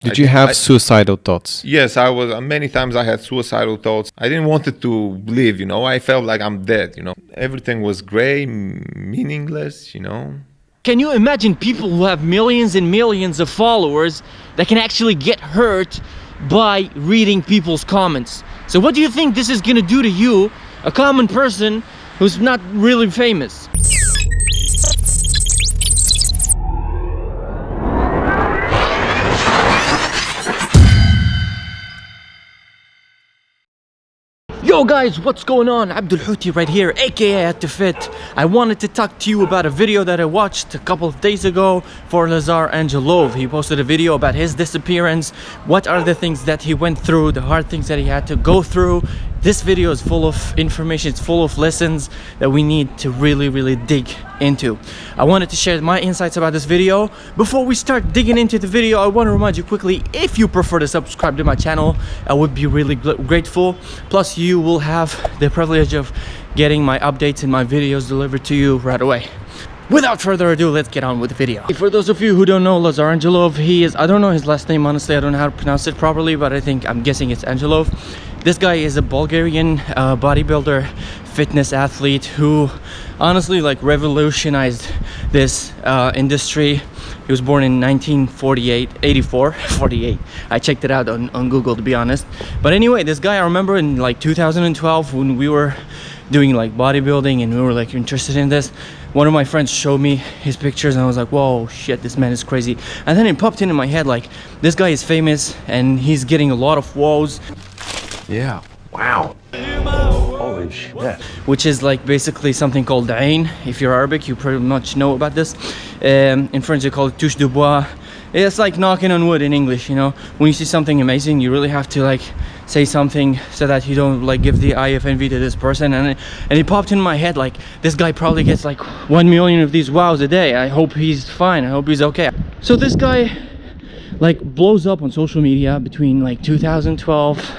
Did you have suicidal thoughts? Yes, I was. Many times I had suicidal thoughts. I didn't want it to live, you know. I felt like I'm dead, you know. Everything was gray, meaningless, you know. Can you imagine people who have millions and millions of followers that can actually get hurt by reading people's comments? So what do you think this is gonna do to you, a common person who's not really famous? Yo guys, what's going on? Abdul Houthi right here, aka Attofit. I wanted to talk to you about a video that I watched a couple of days ago for Lazar Angelov. He posted a video about his disappearance, what are the things that he went through, the hard things that he had to go through. This video is full of information, it's full of lessons that we need to really dig into. I wanted to share my insights about this video. Before we start digging into the video, I want to remind you quickly, if you prefer to subscribe to my channel, I would be really grateful. Plus, you will have the privilege of getting my updates and my videos delivered to you right away. Without further ado, let's get on with the video. For those of you who don't know Lazar Angelov, he is, I don't know his last name, honestly, I don't know how to pronounce it properly, but I'm guessing it's Angelov. This guy is a Bulgarian bodybuilder, fitness athlete who honestly like revolutionized this industry. He was born in 1948. I checked it out on Google, to be honest. But anyway, this guy, I remember in like 2012 when we were doing like bodybuilding and we were like interested in this, one of my friends showed me his pictures and I was like, whoa, shit, this man is crazy. And then it popped into my head like, this guy is famous and he's getting a lot of woes. Yeah, wow. Holy shit. Which is like basically something called da'in. If you're Arabic, you pretty much know about this. In French, they call it touche de bois. It's like knocking on wood in English, you know. When you see something amazing, you really have to like say something so that you don't like give the eye of envy to this person. And it popped in my head like, this guy probably gets like 1 million of these wows a day. I hope he's fine. I hope he's okay. So this guy like blows up on social media between like 2012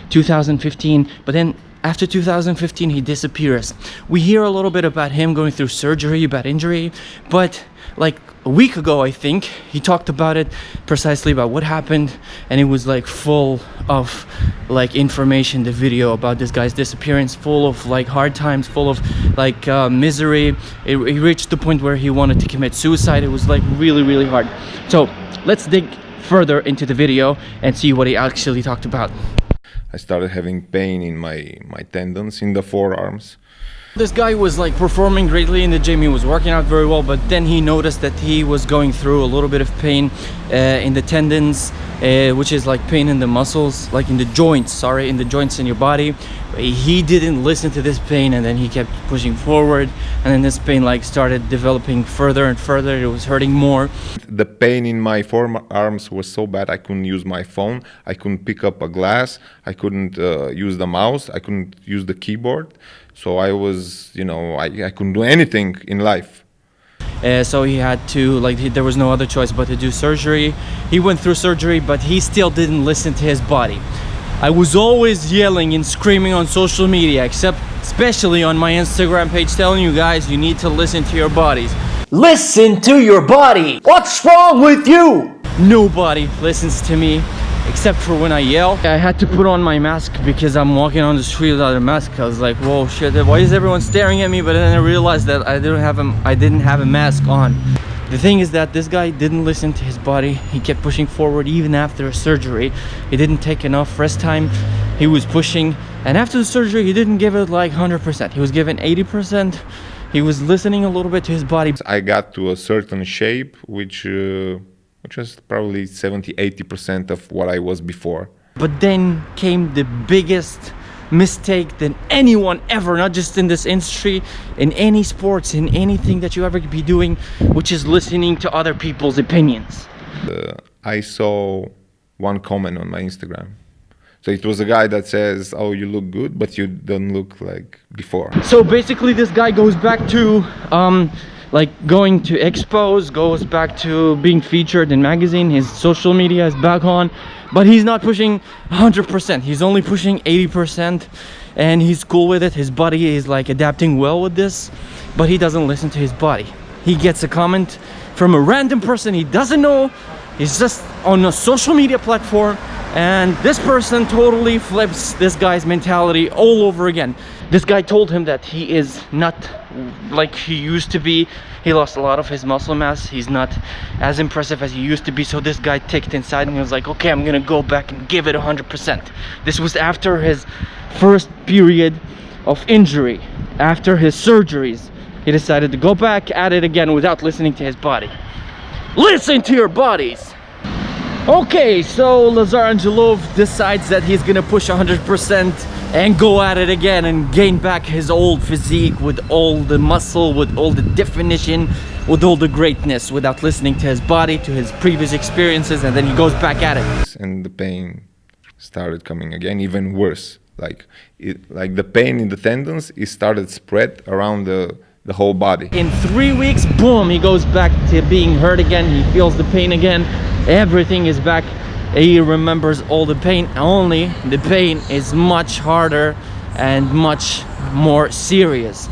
2015, but then after 2015 he disappears. We hear a little bit about him going through surgery, about injury, but like a week ago I think he talked about it, precisely about what happened, and it was like full of like information, the video about this guy's disappearance, full of like hard times, full of like misery. He reached the point where he wanted to commit suicide. It was like really hard. So let's dig further into the video and see what he actually talked about. I started having pain in my tendons in the forearms. This guy was like performing greatly in the gym, he was working out very well, but then he noticed that he was going through a little bit of pain in the tendons, which is like pain in the muscles, like in the joints, sorry, in the joints in your body. He didn't listen to this pain and then he kept pushing forward, and then this pain like started developing further and further. It was hurting more. The pain in my forearms was so bad I couldn't use my phone, I couldn't pick up a glass, I couldn't use the mouse, I couldn't use the keyboard. So I was, you know, I couldn't do anything in life. So he had to, like, there was no other choice but to do surgery. He went through surgery, but he still didn't listen to his body. I was always yelling and screaming on social media, especially on my Instagram page, telling you guys you need to listen to your bodies. Listen to your body! What's wrong with you? Nobody listens to me, except for when I yell. I had to put on my mask because I'm walking on the street without a mask. I was like, whoa, shit, why is everyone staring at me? But then I realized that I didn't have a mask on. The thing is that this guy didn't listen to his body. He kept pushing forward even after a surgery. He didn't take enough rest time. He was pushing, and after the surgery he didn't give it like 100%. He was given 80%. He was listening a little bit to his body. I got to a certain shape which was probably 70-80% of what I was before. But then came the biggest mistake than anyone ever, not just in this industry, in any sports, in anything that you ever be doing, which is listening to other people's opinions. I saw one comment on my Instagram. So it was a guy that says, oh, you look good, but you don't look like before. So basically this guy goes back to like going to expos, goes back to being featured in magazine, his social media is back on, but he's not pushing 100%, he's only pushing 80%, and he's cool with it. His body is like adapting well with this, but he doesn't listen to his body. He gets a comment from a random person he doesn't know, He's just on a social media platform, and this person totally flips this guy's mentality all over again. This guy told him that he is not like he used to be. He lost a lot of his muscle mass. He's not as impressive as he used to be. So this guy ticked inside and he was like, okay, I'm gonna go back and give it 100%. This was after his first period of injury, after his surgeries. He decided to go back at it again without listening to his body. Listen to your bodies. Okay, so Lazar Angelov decides that he's gonna push 100% and go at it again and gain back his old physique with all the muscle, with all the definition, with all the greatness, without listening to his body, to his previous experiences, and then he goes back at it. And the pain started coming again, even worse. Like the pain in the tendons, it started spread around the whole body. In 3 weeks, boom, he goes back to being hurt again. He feels the pain again. Everything is back. He remembers all the pain, only the pain is much harder and much more serious.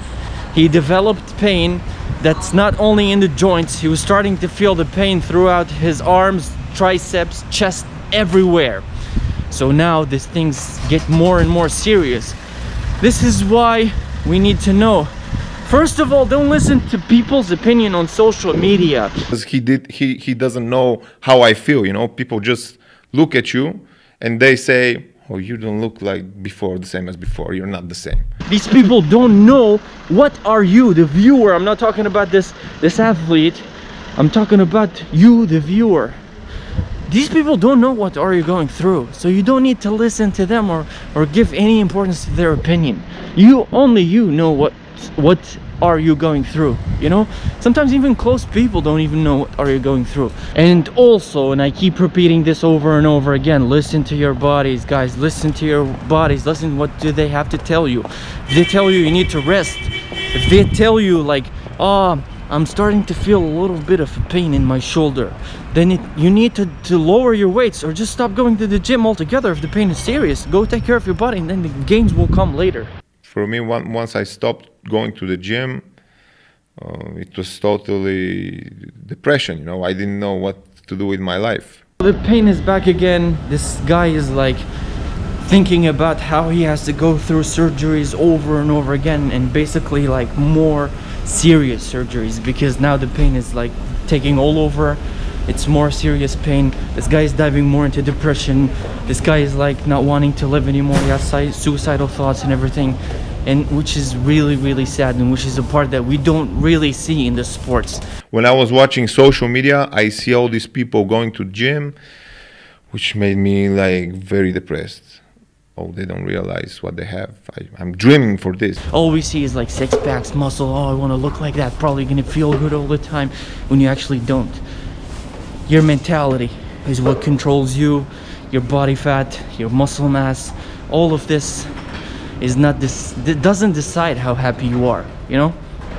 He developed pain that's not only in the joints. He was starting to feel the pain throughout his arms, triceps, chest, everywhere. So now these things get more and more serious. This is why we need to know. First of all, don't listen to people's opinion on social media. Because he doesn't know how I feel, you know. People just look at you and they say, oh, you don't look like before, the same as before. You're not the same. These people don't know what are you, the viewer. I'm not talking about this athlete. I'm talking about you, the viewer. These people don't know what are you going through, so you don't need to listen to them or give any importance to their opinion. Only you know what are you going through, you know. Sometimes even close people don't even know what are you going through. And also, and I keep repeating this over and over again, listen to your bodies, guys. Listen to your bodies. Listen, what do they have to tell you? If they tell you you need to rest, if they tell you like, oh, I'm starting to feel a little bit of pain in my shoulder, then you need to lower your weights or just stop going to the gym altogether. If the pain is serious, go take care of your body and then the gains will come later. For me, once I stopped going to the gym, it was totally depression, you know. I didn't know what to do with my life. The pain is back again. This guy is like thinking about how he has to go through surgeries over and over again, and basically like more serious surgeries, because now the pain is like taking all over. It's more serious pain. This guy is diving more into depression. This guy is like not wanting to live anymore. He has suicidal thoughts and everything, and which is really, really sad, and which is a part that we don't really see in the sports. When I was watching social media, I see all these people going to gym, which made me like very depressed. Oh, they don't realize what they have. I'm dreaming for this. All we see is like six packs, muscle. Oh, I want to look like that. Probably gonna feel good all the time, when you actually don't. Your mentality is what controls you. Your body fat, your muscle mass, all of this is not this. It doesn't decide how happy you are. You know.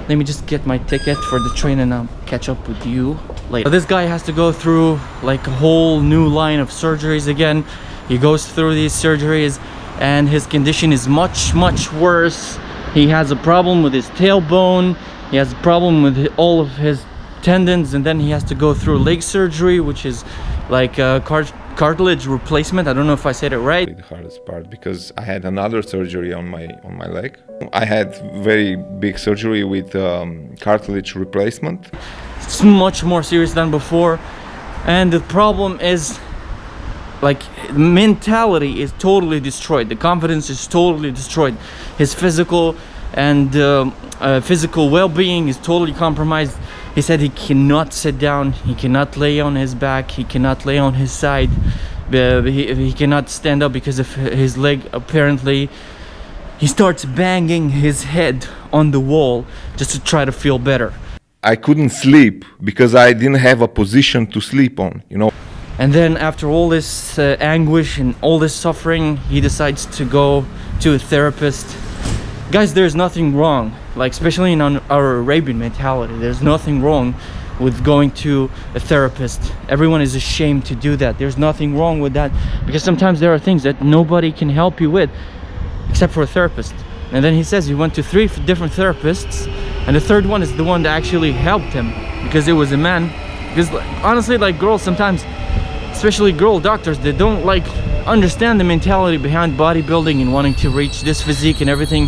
Let me just get my ticket for the train and I'll catch up with you later. This guy has to go through like a whole new line of surgeries again. He goes through these surgeries and his condition is much, much worse. He has a problem with his tailbone. He has a problem with all of his tendons, and then he has to go through leg surgery, which is like a cartilage replacement. I don't know if I said it right. The hardest part, because I had another surgery on my leg. I had very big surgery with cartilage replacement. It's much more serious than before, and the problem is like mentality is totally destroyed. The confidence is totally destroyed. His physical and physical well-being is totally compromised. He said he cannot sit down, he cannot lay on his back, he cannot lay on his side, he cannot stand up because of his leg. Apparently he starts banging his head on the wall just to try to feel better. I couldn't sleep because I didn't have a position to sleep on, you know. And then after all this anguish and all this suffering, he decides to go to a therapist. Guys, there's nothing wrong, like especially in our Arabian mentality, there's nothing wrong with going to a therapist. Everyone is ashamed to do that. There's nothing wrong with that, because sometimes there are things that nobody can help you with except for a therapist. And then he says he went to 3 different therapists, and the third one is the one that actually helped him, because it was a man. Because honestly, like girls sometimes especially girl doctors, they don't like understand the mentality behind bodybuilding and wanting to reach this physique and everything.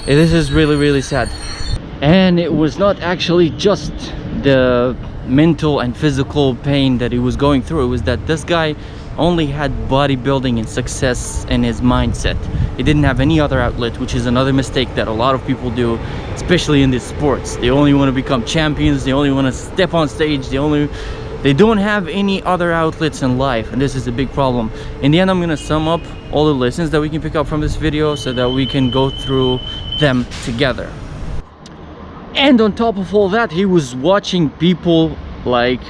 This is really sad. And it was not actually just the mental and physical pain that he was going through. It was that this guy only had bodybuilding and success in his mindset. He didn't have any other outlet, which is another mistake that a lot of people do, especially in these sports. They only want to become champions, they only want to step on stage, they don't have any other outlets in life, and this is a big problem. In the end, I'm gonna sum up all the lessons that we can pick up from this video so that we can go through them together. And on top of all that, he was watching people like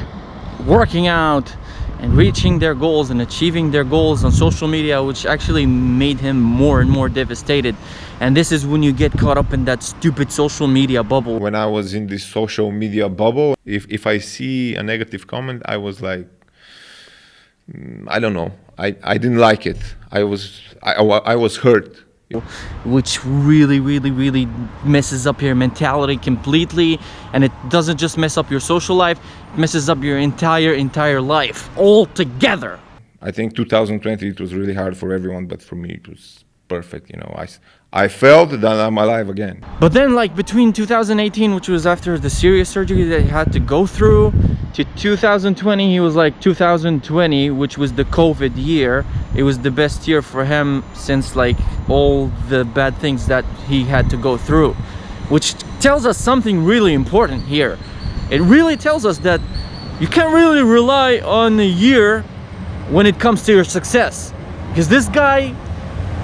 working out and reaching their goals and achieving their goals on social media, which actually made him more and more devastated. And this is when you get caught up in that stupid social media bubble. When I was in this social media bubble, if I see a negative comment, I was like, I don't know, I didn't like it. I was hurt. Which really messes up your mentality completely, and it doesn't just mess up your social life, it messes up your entire life altogether. I think 2020 it was really hard for everyone, but for me it was perfect. You know, I felt that I'm alive again. But then, like, between 2018, which was after the serious surgery that he had to go through, to 2020, he was like 2020, which was the COVID year. It was the best year for him since like all the bad things that he had to go through, which tells us something really important here. It really tells us that you can't really rely on a year when it comes to your success, because this guy,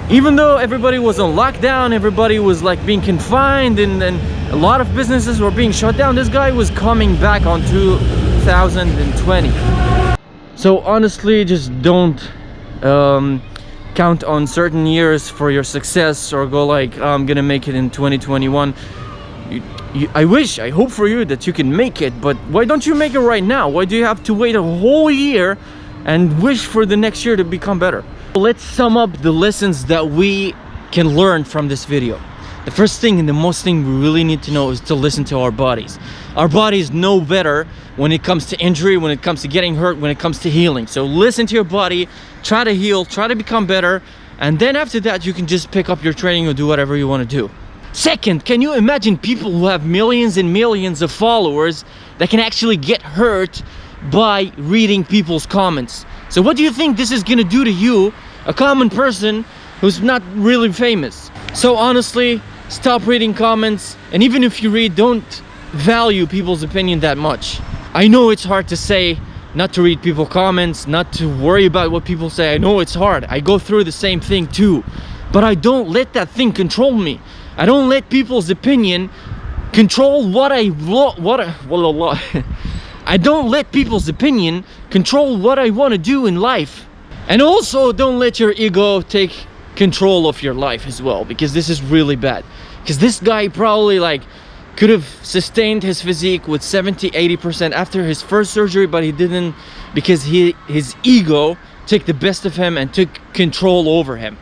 even though everybody was on lockdown, everybody was like being confined, and a lot of businesses were being shut down, this guy was coming back on 2020. So honestly, just don't count on certain years for your success, or go like, oh, I'm gonna make it in 2021. I hope for you that you can make it, but why don't you make it right now? Why do you have to wait a whole year and wish for the next year to become better? Let's sum up the lessons that we can learn from this video. The first thing and the most thing we really need to know is to listen to our bodies. Our bodies know better when it comes to injury, when it comes to getting hurt, when it comes to healing. So listen to your body, try to heal, try to become better, and then after that you can just pick up your training or do whatever you want to do. Second, can you imagine people who have millions and millions of followers that can actually get hurt by reading people's comments? So what do you think this is gonna do to you, a common person who's not really famous? So honestly, stop reading comments, and even if you read, don't value people's opinion that much. I know it's hard to say not to read people's comments, not to worry about what people say. I know it's hard. I go through the same thing too, but I don't let that thing control me. I don't let people's opinion control I don't let people's opinion control what I want to do in life. And also, don't let your ego take control of your life as well, because this is really bad. Because this guy probably like could have sustained his physique with 70-80% after his first surgery, but he didn't, because his ego took the best of him and took control over him.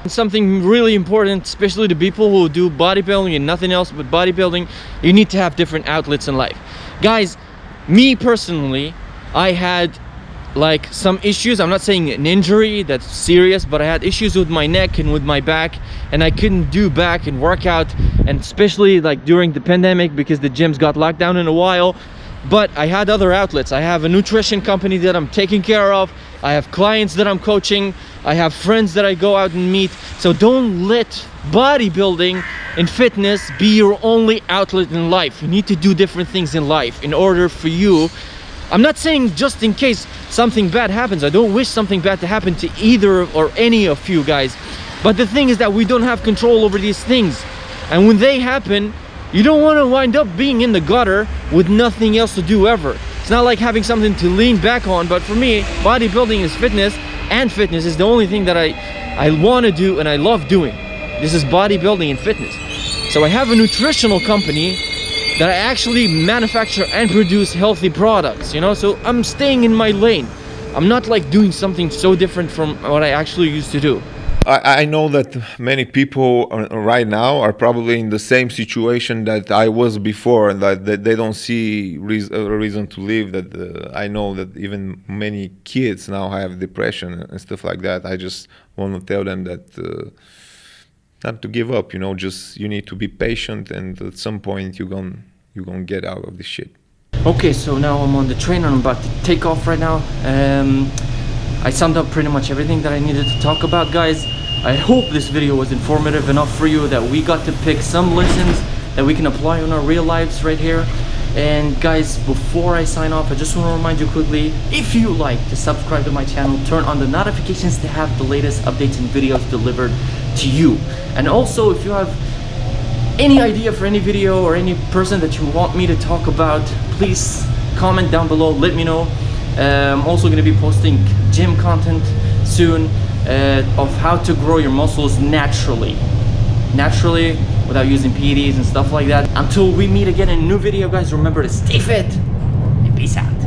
And something really important, especially to people who do bodybuilding and nothing else but bodybuilding, you need to have different outlets in life. Guys, me personally, I had like some issues. I'm not saying an injury that's serious, but I had issues with my neck and with my back, and I couldn't do back and work out, and especially like during the pandemic, because the gyms got locked down in a while. But I had other outlets. I have a nutrition company that I'm taking care of. I have clients that I'm coaching. I have friends that I go out and meet. So don't let bodybuilding and fitness be your only outlet in life. You need to do different things in life in order for you. I'm not saying just in case something bad happens. I don't wish something bad to happen to either or any of you guys. But the thing is that we don't have control over these things. And when they happen, you don't want to wind up being in the gutter with nothing else to do ever. It's not like having something to lean back on, but for me, bodybuilding is fitness, and fitness is the only thing that I want to do and I love doing. This is bodybuilding and fitness. So I have a nutritional company that I actually manufacture and produce healthy products, you know, so I'm staying in my lane. I'm not like doing something so different from what I actually used to do. I know that many people right now are probably in the same situation that I was before, and that they don't see a reason to live. That I know that even many kids now have depression and stuff like that. I just want to tell them that not to give up. You know, just you need to be patient, and at some point you're gonna get out of this shit. Okay, so now I'm on the train and I'm about to take off right now. I summed up pretty much everything that I needed to talk about, guys. I hope this video was informative enough for you, that we got to pick some lessons that we can apply in our real lives right here. And guys, before I sign off, I just want to remind you quickly, if you like, to subscribe to my channel, turn on the notifications to have the latest updates and videos delivered to you. And also, if you have any idea for any video or any person that you want me to talk about, please comment down below, let me know. I'm also going to be posting gym content soon of how to grow your muscles naturally without using PEDs and stuff like that. Until we meet again in a new video, guys, remember to stay fit and peace out.